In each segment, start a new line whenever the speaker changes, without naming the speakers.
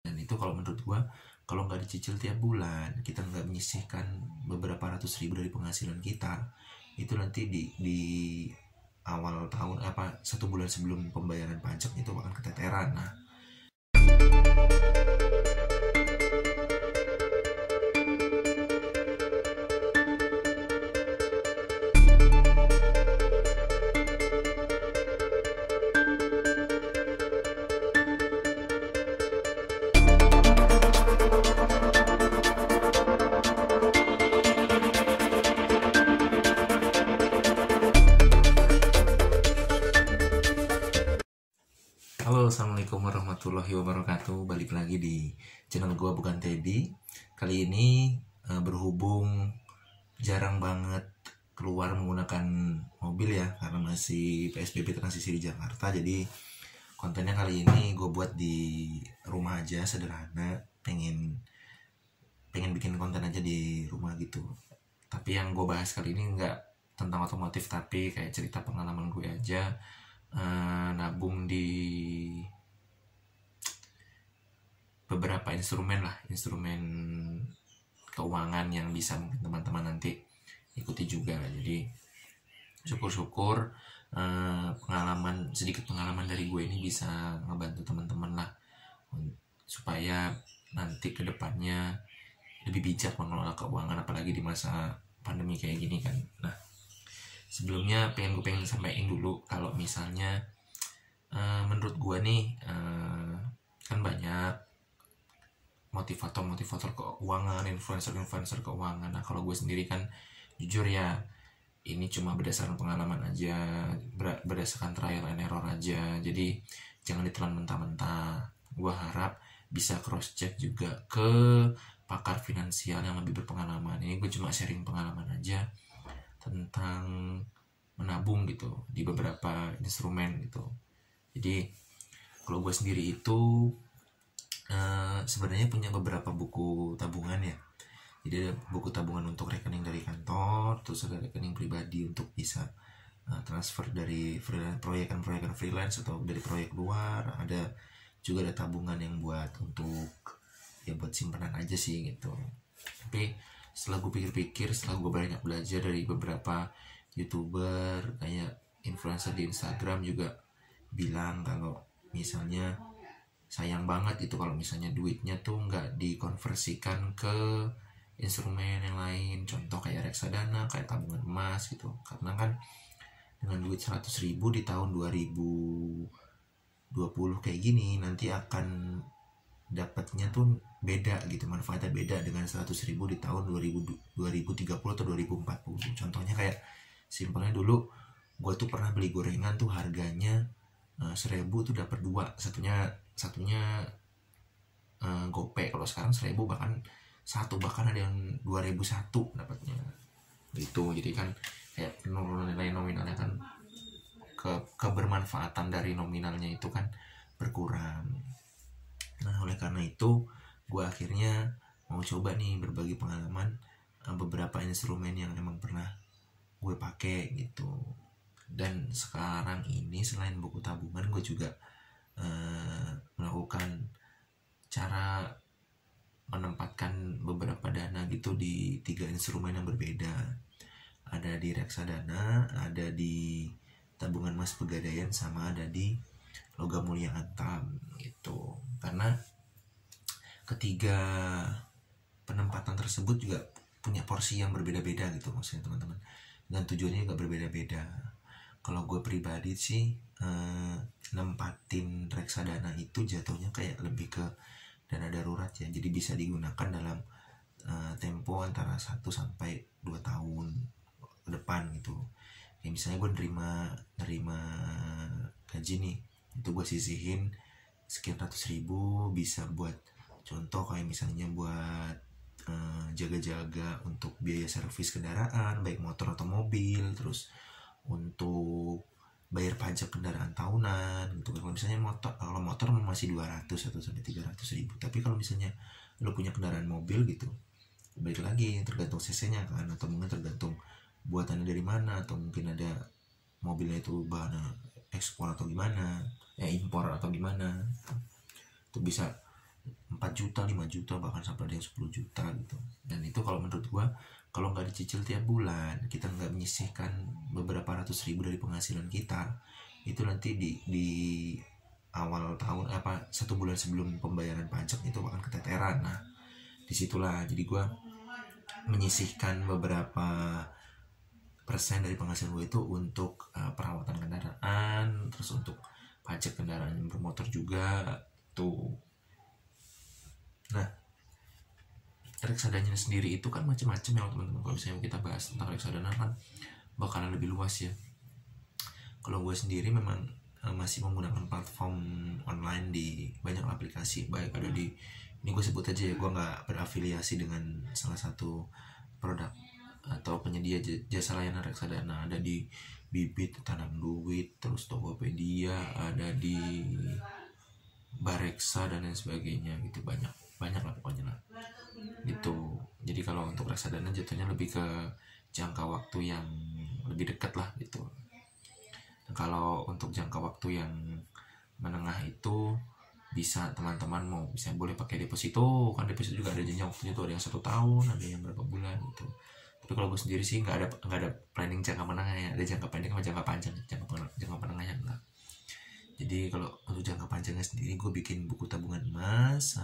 Dan itu kalau menurut gua, kalau nggak dicicil tiap bulan, kita nggak menyisihkan beberapa ratus ribu dari penghasilan kita, itu nanti di awal tahun apa 1 bulan sebelum pembayaran pajak itu akan keteteran. Nah, halo, assalamualaikum warahmatullahi wabarakatuh. Balik lagi di channel gua bukan Teddy. Kali ini berhubung jarang banget keluar menggunakan mobil ya, karena masih PSBB transisi di Jakarta. Jadi kontennya kali ini gue buat di rumah aja, sederhana. Pengen bikin konten aja di rumah gitu. Tapi yang gue bahas kali ini nggak tentang otomotif, tapi kayak cerita pengalaman gue aja. Nabung di beberapa instrumen keuangan yang bisa mungkin teman-teman nanti ikuti juga. Jadi syukur-syukur sedikit pengalaman dari gue ini bisa ngebantu teman-teman lah, supaya nanti kedepannya lebih bijak mengelola keuangan, apalagi di masa pandemi kayak gini kan. Nah, sebelumnya pengen sampaikan dulu kalau misalnya menurut gue nih, kan banyak motivator keuangan, influencer keuangan. Nah, kalau gue sendiri kan jujur ya, ini cuma berdasarkan pengalaman aja, berdasarkan trial and error aja. Jadi jangan ditelan mentah-mentah. Gue harap bisa cross check juga ke pakar finansial yang lebih berpengalaman. Ini gue cuma sharing pengalaman aja tentang menabung gitu di beberapa instrumen gitu. Jadi kalau gue sendiri itu sebenarnya punya beberapa buku tabungan ya. Jadi ada buku tabungan untuk rekening dari kantor, terus ada rekening pribadi untuk bisa transfer dari proyekan freelance atau dari proyek luar. Ada juga ada tabungan yang buat simpanan aja sih gitu. Tapi setelah gue pikir-pikir, setelah gue banyak belajar dari beberapa YouTuber, kayak influencer di Instagram juga bilang kalau misalnya sayang banget gitu kalau misalnya duitnya tuh nggak dikonversikan ke instrumen yang lain, contoh kayak reksadana, kayak tabungan emas gitu. Karena kan dengan duit 100.000 di tahun 2020 kayak gini, nanti akan dapatnya tuh beda gitu, manfaatnya beda dengan 100.000 di tahun 2030 atau 2040. Contohnya kayak simpelnya dulu gue tuh pernah beli gorengan tuh harganya 1.000 tuh dapat 2, satunya gope. Kalau sekarang 1.000 bahkan ada yang 2.001 dapatnya gitu. Jadi kan kayak penurunan nilai nominalnya kan, kebermanfaatan dari nominalnya itu kan berkurang. Nah, oleh karena itu gue akhirnya mau coba nih berbagi pengalaman beberapa instrumen yang emang pernah gue pakai gitu. Dan sekarang ini selain buku tabungan, gue juga melakukan cara menempatkan beberapa dana gitu di 3 instrumen yang berbeda. Ada di reksadana, ada di tabungan emas pegadaian, sama ada di logam mulia Antam gitu. Karena ketiga penempatan tersebut juga punya porsi yang berbeda-beda gitu maksudnya teman-teman, dan tujuannya juga berbeda-beda. Kalau gue pribadi sih nempatin reksadana itu jatuhnya kayak lebih ke dana darurat ya. Jadi bisa digunakan dalam tempo antara 1 sampai 2 tahun ke depan gitu. Kayak misalnya gue nerima gaji nih, itu gue sisihin sekian ratus ribu, bisa buat contoh kayak misalnya buat jaga-jaga untuk biaya servis kendaraan, baik motor atau mobil, terus untuk bayar pajak kendaraan tahunan gitu. Kalau misalnya motor masih 200 atau sampai 300 ribu. Tapi kalau misalnya lo punya kendaraan mobil gitu, balik lagi tergantung cc-nya kan, atau mungkin tergantung buatannya dari mana, atau mungkin ada mobilnya itu bahan ekspor atau gimana, impor atau gimana. Itu bisa 4 juta, 5 juta, bahkan sampai ada yang 10 juta gitu. Dan itu kalau menurut gue, kalau nggak dicicil tiap bulan, kita nggak menyisihkan beberapa ratus ribu dari penghasilan kita, itu nanti di awal tahun 1 bulan sebelum pembayaran pajak itu akan keteteran. Nah disitulah jadi gue menyisihkan beberapa persen dari penghasilan gue itu untuk perawatan kendaraan, terus untuk pajak kendaraan yang bermotor juga tuh. Nah reksadana sendiri itu kan macam-macam ya teman-teman. Kalau misalnya kita bahas tentang reksadana kan bakalan lebih luas ya. Kalau gue sendiri memang masih menggunakan platform online di banyak aplikasi, baik ada di, ini gue sebut aja ya, gue nggak berafiliasi dengan salah satu produk atau penyedia jasa layanan reksadana. Ada di Bibit, Tanam Duit, terus Tokopedia, ada di Bareksa dan lain sebagainya gitu, banyak lah pokoknya lah gitu. Jadi kalau untuk reksadana jatuhnya lebih ke jangka waktu yang lebih dekat lah gitu. Kalau untuk jangka waktu yang menengah itu bisa teman-teman mau bisa boleh pakai deposito, kan deposito juga ada jangka waktunya tuh, ada yang 1 tahun, ada yang berapa bulan gitu. Tapi kalau gue sendiri sih nggak ada planning jangka menengahnya, ada jangka pendek sama jangka panjang. Jangka menengahnya enggak. Jadi kalau untuk jangka panjangnya sendiri gue bikin buku tabungan emas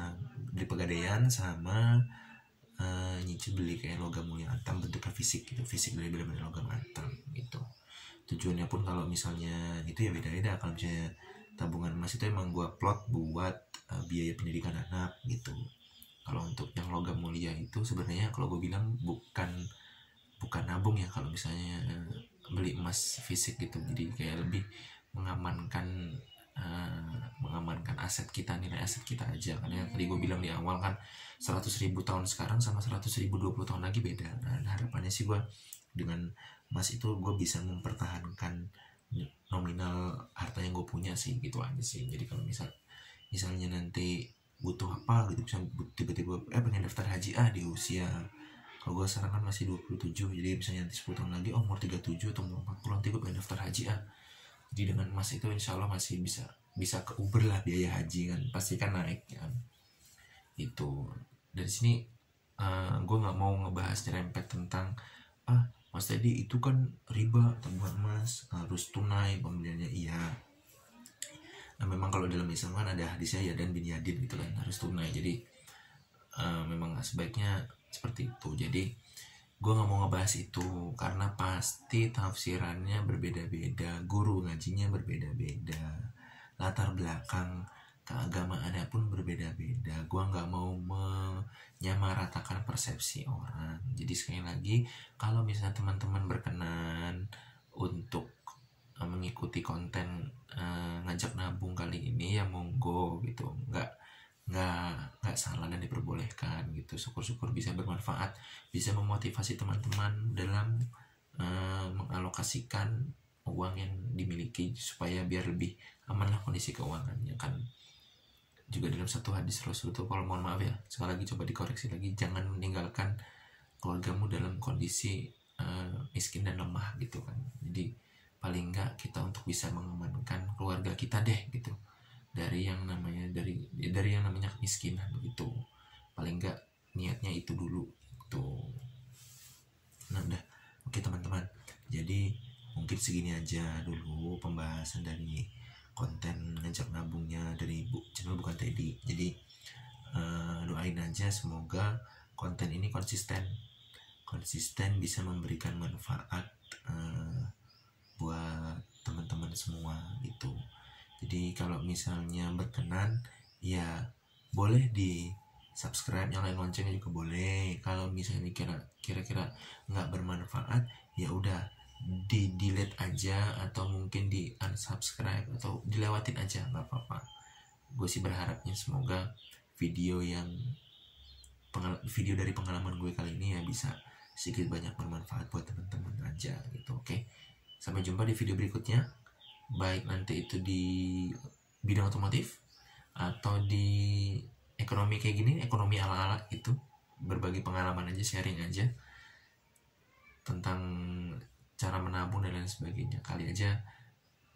di Pegadaian, sama nyicil beli kayak logam mulia antam bentuknya fisik gitu, fisik dari benar-benar logam antam gitu. Tujuannya pun kalau misalnya itu ya beda-beda. Kalau misalnya tabungan emas itu emang gue plot buat biaya pendidikan anak gitu. Kalau untuk yang logam mulia itu sebenarnya kalau gue bilang bukan nabung ya, kalau misalnya beli emas fisik gitu. Jadi kayak lebih mengamankan aset kita, nilai aset kita aja. Karena tadi gue bilang di awal kan 100.000 tahun sekarang sama 100.000 20 tahun lagi beda. Nah harapannya sih gue dengan emas itu gue bisa mempertahankan nominal harta yang gue punya sih, gitu aja sih. Jadi kalau misalnya nanti butuh apa gitu, bisa tiba-tiba pengen daftar haji di usia, kalau gue sekarang kan masih 27, jadi misalnya nanti 10 tahun lagi umur 37 atau umur 40 nanti gue pengen daftar haji jadi dengan emas itu insya Allah masih bisa ke Uber lah biaya haji kan, pasti kan naik kan itu. Dari sini gue nggak mau ngebahas nyerempet tentang Mas Teddy itu kan riba tabungan emas, harus tunai pembeliannya. Iya, nah memang kalau dalam Islam kan ada hadisnya ya, dan bin Yadin gitu kan, harus tunai. Jadi memang sebaiknya seperti itu. Jadi gue nggak mau ngebahas itu karena pasti tafsirannya berbeda-beda, guru ngajinya berbeda-beda, latar belakang keagamaannya pun berbeda-beda. Gue nggak mau menyamaratakan persepsi orang. Jadi sekali lagi, kalau misalnya teman-teman berkenan untuk mengikuti konten ngajak nabung kali ini ya monggo gitu, nggak salah dan diperbolehkan gitu. Syukur-syukur bisa bermanfaat, bisa memotivasi teman-teman dalam mengalokasikan uang yang dimiliki supaya biar lebih aman lah kondisi keuangannya kan. Juga dalam satu hadis Rasul itu, kalau mohon maaf ya sekali lagi coba dikoreksi lagi, jangan meninggalkan keluargamu dalam kondisi miskin dan lemah gitu kan. Jadi paling enggak kita untuk bisa mengamankan keluarga kita deh gitu dari yang namanya kemiskinan gitu. Paling enggak niatnya itu dulu tuh. Nah udah oke teman-teman, jadi mungkin segini aja dulu pembahasan dari konten ngajak nabungnya dari channel Bukan Teddy. Jadi doain aja semoga konten ini konsisten bisa memberikan manfaat buat teman-teman semua gitu. Jadi kalau misalnya berkenan ya boleh di subscribe, nyalain loncengnya juga boleh. Kalau misalnya kira-kira nggak bermanfaat ya udah di delete aja, atau mungkin di unsubscribe atau dilewatin aja, nggak apa-apa. Gue sih berharapnya semoga video dari pengalaman gue kali ini ya bisa sedikit banyak bermanfaat buat teman-teman aja gitu. Oke, sampai jumpa di video berikutnya, baik nanti itu di bidang otomotif atau di ekonomi kayak gini, ekonomi ala-ala itu, berbagi pengalaman aja, sharing aja tentang cara menabung dan lain sebagainya. Kali aja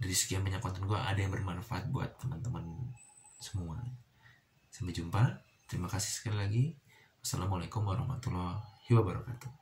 dari sekian banyak konten gue ada yang bermanfaat buat teman-teman semua. Sampai jumpa. Terima kasih sekali lagi. Wassalamualaikum warahmatullahi wabarakatuh.